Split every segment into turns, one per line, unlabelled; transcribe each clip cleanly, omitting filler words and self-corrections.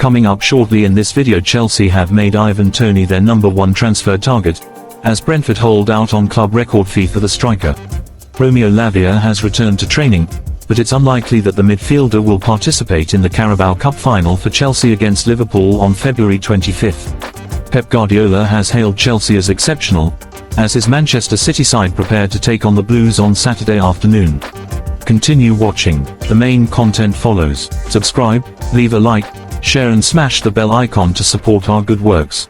Coming up shortly in this video, Chelsea have made Ivan Toney their #1 transfer target, as Brentford hold out on club record fee for the striker. Romeo Lavia has returned to training, but it's unlikely that the midfielder will participate in the Carabao Cup final for Chelsea against Liverpool on February 25th. Pep Guardiola has hailed Chelsea as exceptional, as his Manchester City side prepare to take on the Blues on Saturday afternoon. Continue watching. The main content follows. Subscribe, leave a like, share and smash the bell icon to support our good works.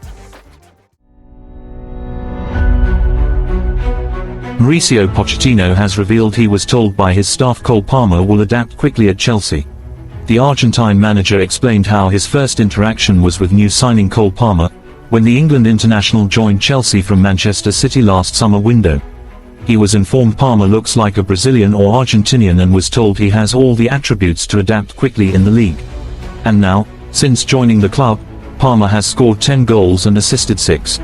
Mauricio Pochettino has revealed he was told by his staff Cole Palmer will adapt quickly at Chelsea. The Argentine manager explained how his first interaction was with new signing Cole Palmer, when the England international joined Chelsea from Manchester City last summer window. He was informed Palmer looks like a Brazilian or Argentinian and was told he has all the attributes to adapt quickly in the league. And now, since joining the club, Palmer has scored 10 goals and assisted 6.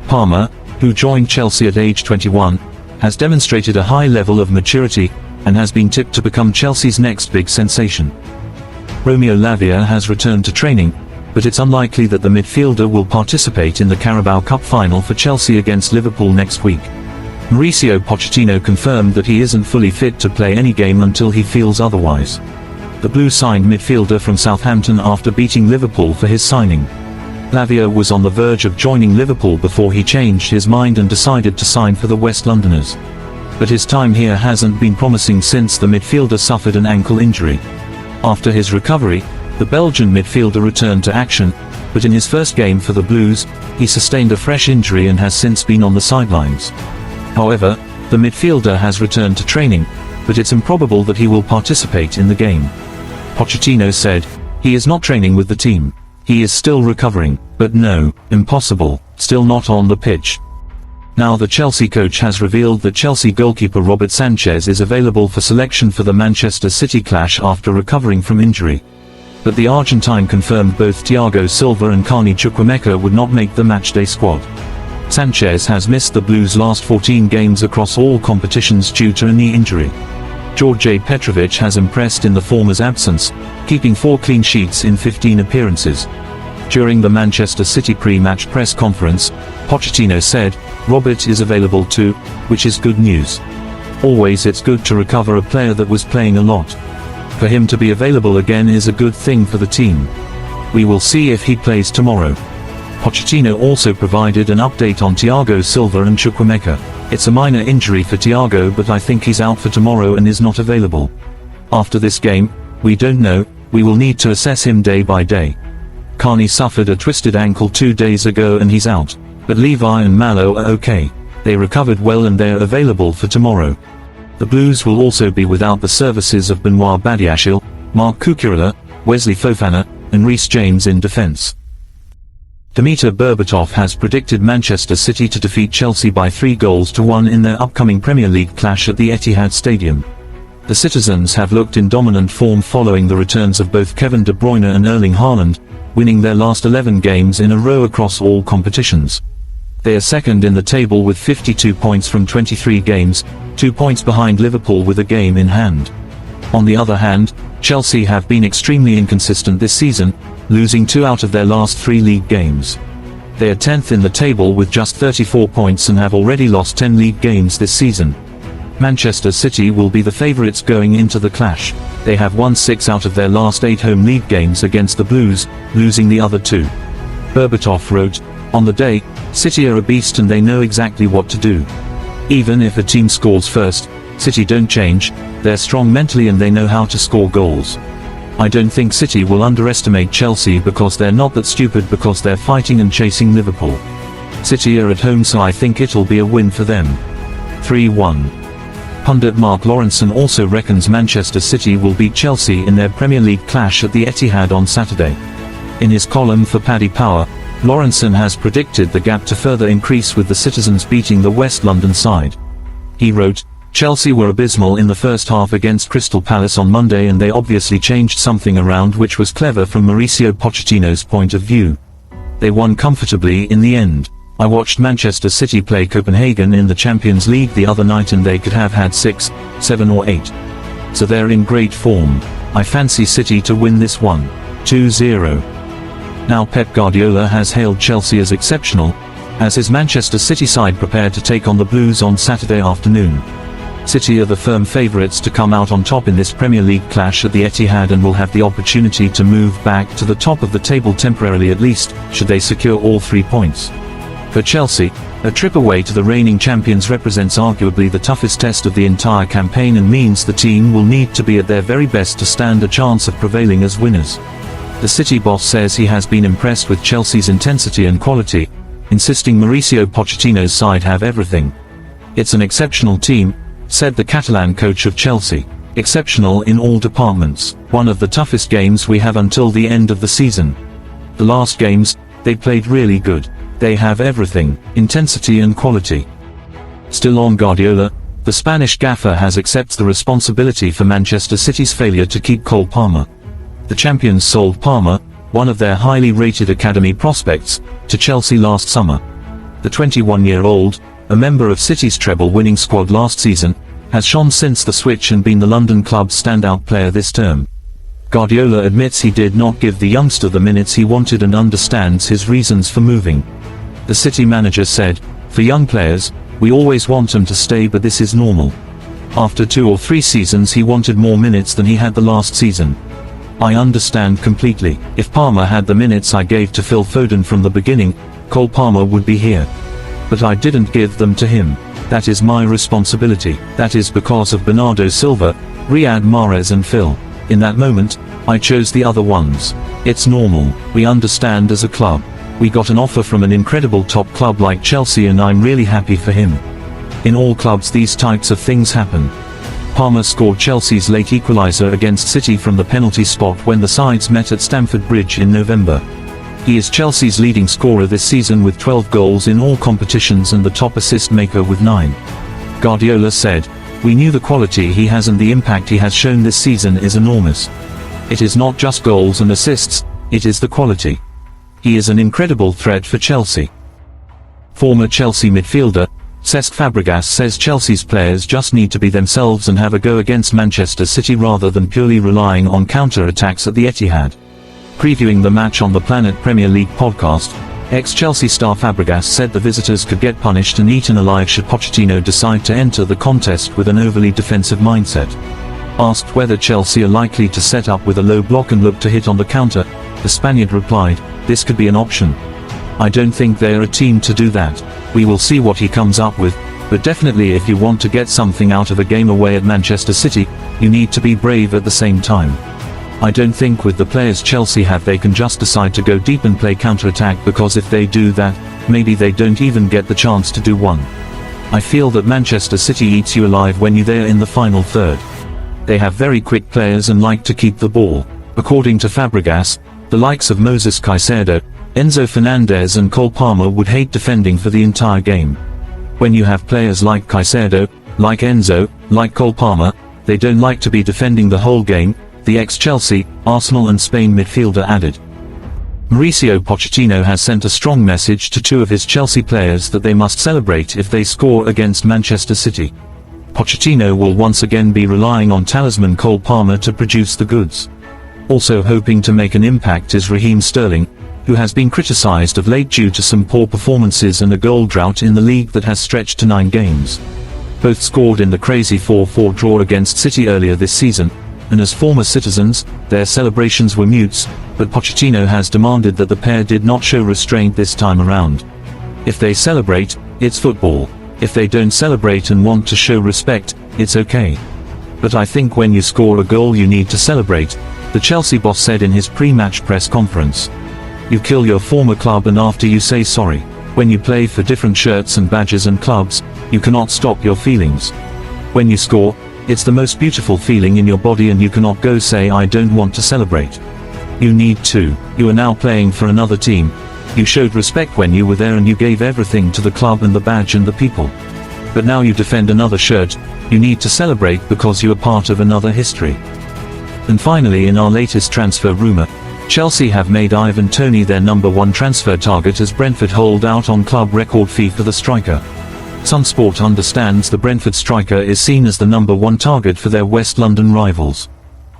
Palmer, who joined Chelsea at age 21, has demonstrated a high level of maturity, and has been tipped to become Chelsea's next big sensation. Romeo Lavia has returned to training, but it's unlikely that the midfielder will participate in the Carabao Cup final for Chelsea against Liverpool next week. Mauricio Pochettino confirmed that he isn't fully fit to play any game until he feels otherwise. The Blues signed midfielder from Southampton after beating Liverpool for his signing. Lavia was on the verge of joining Liverpool before he changed his mind and decided to sign for the West Londoners. But his time here hasn't been promising since the midfielder suffered an ankle injury. After his recovery, the Belgian midfielder returned to action, but in his first game for the Blues, he sustained a fresh injury and has since been on the sidelines. However, the midfielder has returned to training, but it's improbable that he will participate in the game. Pochettino said, "He is not training with the team. He is still recovering, but no, impossible, still not on the pitch." Now the Chelsea coach has revealed that Chelsea goalkeeper Robert Sanchez is available for selection for the Manchester City clash after recovering from injury. But the Argentine confirmed both Thiago Silva and Carney Chukwuemeka would not make the matchday squad. Sanchez has missed the Blues' last 14 games across all competitions due to a knee injury. George Petrovic has impressed in the former's absence, keeping 4 clean sheets in 15 appearances. During the Manchester City pre-match press conference, Pochettino said, "Robert is available too, which is good news. Always it's good to recover a player that was playing a lot. For him to be available again is a good thing for the team. We will see if he plays tomorrow." Pochettino also provided an update on Thiago Silva and Chukwuemeka. "It's a minor injury for Thiago, but I think he's out for tomorrow and is not available. After this game, we don't know, we will need to assess him day by day. Carney suffered a twisted ankle 2 days ago and he's out, but Levi and Malo are okay. They recovered well and they are available for tomorrow." The Blues will also be without the services of Benoit Badiashile, Marc Cucurella, Wesley Fofana, and Reece James in defence. Dimitar Berbatov has predicted Manchester City to defeat Chelsea by 3-1 in their upcoming Premier League clash at the Etihad Stadium. The citizens have looked in dominant form following the returns of both Kevin De Bruyne and Erling Haaland, winning their last 11 games in a row across all competitions. They are second in the table with 52 points from 23 games, 2 points behind Liverpool with a game in hand. On the other hand, Chelsea have been extremely inconsistent this season, losing 2 out of their last 3 league games. They are 10th in the table with just 34 points and have already lost 10 league games this season. Manchester City will be the favourites going into the clash. They have won 6 out of their last 8 home league games against the Blues, losing the other 2. Berbatov wrote, "On the day, City are a beast and they know exactly what to do. Even if a team scores first, City don't change, they're strong mentally and they know how to score goals. I don't think City will underestimate Chelsea because they're not that stupid because they're fighting and chasing Liverpool. City are at home so I think it'll be a win for them. 3-1. Pundit Mark Lawrenson also reckons Manchester City will beat Chelsea in their Premier League clash at the Etihad on Saturday. In his column for Paddy Power, Lawrenson has predicted the gap to further increase with the citizens beating the West London side. He wrote, "Chelsea were abysmal in the first half against Crystal Palace on Monday and they obviously changed something around which was clever from Mauricio Pochettino's point of view. They won comfortably in the end. I watched Manchester City play Copenhagen in the Champions League the other night and they could have had 6, 7 or 8. So they're in great form. I fancy City to win this one. 2-0. Now Pep Guardiola has hailed Chelsea as exceptional, as his Manchester City side prepare to take on the Blues on Saturday afternoon. City are the firm favourites to come out on top in this Premier League clash at the Etihad and will have the opportunity to move back to the top of the table temporarily at least, should they secure all 3 points. For Chelsea, a trip away to the reigning champions represents arguably the toughest test of the entire campaign and means the team will need to be at their very best to stand a chance of prevailing as winners. The City boss says he has been impressed with Chelsea's intensity and quality, insisting Mauricio Pochettino's side have everything. "It's an exceptional team," said the Catalan coach of Chelsea. "Exceptional in all departments. One of the toughest games we have until the end of the season. The last games, they played really good. They have everything, intensity and quality." Still on Guardiola, the Spanish gaffer has accepted the responsibility for Manchester City's failure to keep Cole Palmer. The champions sold Palmer, one of their highly rated academy prospects, to Chelsea last summer. The 21-year-old, a member of City's treble-winning squad last season, has shone since the switch and been the London club's standout player this term. Guardiola admits he did not give the youngster the minutes he wanted and understands his reasons for moving. The City manager said, "For young players, we always want them to stay, but this is normal. After 2 or 3 seasons he wanted more minutes than he had the last season. I understand completely. If Palmer had the minutes I gave to Phil Foden from the beginning, Cole Palmer would be here. But I didn't give them to him. That is my responsibility. That is because of Bernardo Silva, Riyad Mahrez and Phil. In that moment, I chose the other ones. It's normal. We understand as a club. We got an offer from an incredible top club like Chelsea and I'm really happy for him. In all clubs these types of things happen." Palmer scored Chelsea's late equaliser against City from the penalty spot when the sides met at Stamford Bridge in November. He is Chelsea's leading scorer this season with 12 goals in all competitions and the top assist maker with 9. Guardiola said, "We knew the quality he has and the impact he has shown this season is enormous. It is not just goals and assists, it is the quality. He is an incredible threat for Chelsea." Former Chelsea midfielder Cesc Fabregas says Chelsea's players just need to be themselves and have a go against Manchester City rather than purely relying on counter-attacks at the Etihad. Previewing the match on the Planet Premier League podcast, ex-Chelsea star Fabregas said the visitors could get punished and eaten alive should Pochettino decide to enter the contest with an overly defensive mindset. Asked whether Chelsea are likely to set up with a low block and look to hit on the counter, the Spaniard replied, "This could be an option. I don't think they're a team to do that. We will see what he comes up with, but definitely if you want to get something out of a game away at Manchester City, you need to be brave at the same time. I don't think with the players Chelsea have they can just decide to go deep and play counter-attack because if they do that, maybe they don't even get the chance to do one. I feel that Manchester City eats you alive when you're there in the final third. They have very quick players and like to keep the ball." According to Fabregas, the likes of Moses Caicedo, Enzo Fernandez and Cole Palmer would hate defending for the entire game. When you have players like Caicedo, like Enzo, like Cole Palmer, they don't like to be defending the whole game, the ex-Chelsea, Arsenal and Spain midfielder added. Mauricio Pochettino has sent a strong message to 2 of his Chelsea players that they must celebrate if they score against Manchester City. Pochettino will once again be relying on talisman Cole Palmer to produce the goods. Also hoping to make an impact is Raheem Sterling, who has been criticised of late due to some poor performances and a goal drought in the league that has stretched to 9 games. Both scored in the crazy 4-4 draw against City earlier this season, and as former citizens, their celebrations were mutes, but Pochettino has demanded that the pair did not show restraint this time around. If they celebrate, it's football. If they don't celebrate and want to show respect, it's okay. But I think when you score a goal you need to celebrate, the Chelsea boss said in his pre-match press conference. You kill your former club and after you say sorry. When you play for different shirts and badges and clubs, you cannot stop your feelings. When you score, it's the most beautiful feeling in your body and you cannot go say I don't want to celebrate. You need to. You are now playing for another team. You showed respect when you were there and you gave everything to the club and the badge and the people. But now you defend another shirt, you need to celebrate because you are part of another history. And finally, in our latest transfer rumour, Chelsea have made Ivan Toney their #1 transfer target as Brentford hold out on club record fee for the striker. Sunsport understands the Brentford striker is seen as the #1 target for their West London rivals.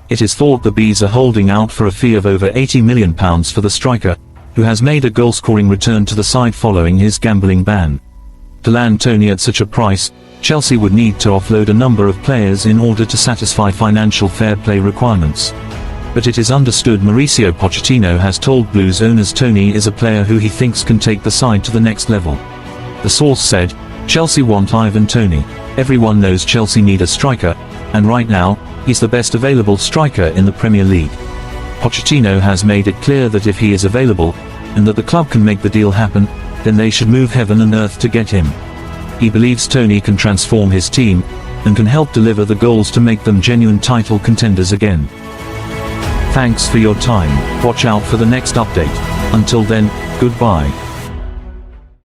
It is thought the Bees are holding out for a fee of over £80 million for the striker, who has made a goal-scoring return to the side following his gambling ban. To land Toney at such a price, Chelsea would need to offload a number of players in order to satisfy financial fair play requirements. But it is understood Mauricio Pochettino has told Blues owners Toney is a player who he thinks can take the side to the next level. The source said, "Chelsea want Ivan Toney. Everyone knows Chelsea need a striker, and right now, he's the best available striker in the Premier League." Pochettino has made it clear that if he is available, and that the club can make the deal happen, then they should move heaven and earth to get him. He believes Toney can transform his team, and can help deliver the goals to make them genuine title contenders again. Thanks for your time. Watch out for the next update. Until then, goodbye.